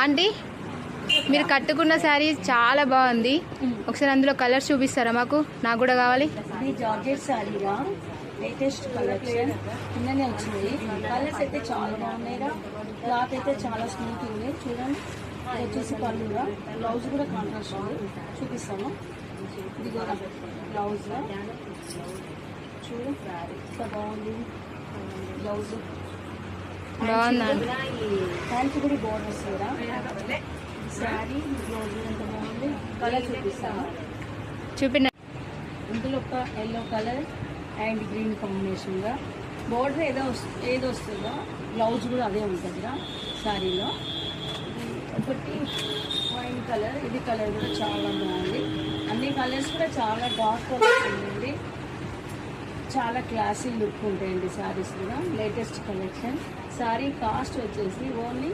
Aunty మీరు కట్టుకున్న శారీ చాలా బాగుంది. ఒకసారి అందులో కలర్స్ చూపిస్తారా మాకు? నాకు కూడా కావాలి. ఇది జార్జెట్ శారీగా లేటెస్ట్ కలెక్షన్ నిన్ననే వచ్చింది. కలర్స్ అయితే చాలా బాగున్నాయిగా. క్లాత్ అయితే చాలా స్మూత్ ఉంది. చూడండి, ఇది వచ్చేసి పళ్ళుగా, బ్లౌజ్ కూడా కాంట్రాస్ట్ ఉంది. చూపిస్తాను. ఇది కూడా బ్లౌజ్ చూడు, ఎంత బాగుంది బ్లౌజ్. బాగుందండి. హ్యాండ్స్ కూడా బోర్డర్స్ కూడా. శారీ బ్లౌజ్ ఎంత బాగుంది. కలర్ చూపిస్తాను. చూపిన ఇందులో ఒక ఎల్లో కలర్ అండ్ గ్రీన్ కాంబినేషన్గా బోర్డర్ ఏదో వస్తుందో బ్లౌజ్ కూడా అదే ఉంటుందిగా శారీలో. ఒకటి వైన్ కలర్, ఇది కలర్ కూడా చాలా బాగుంది. అన్ని కలర్స్ కూడా చాలా డార్క్ కలర్స్ ఉంది. చాలా క్లాసీ లుక్ ఉంటాయండి శారీస్ కూడా. Latest collection. శారీ కాస్ట్ వచ్చేసి ఓన్లీ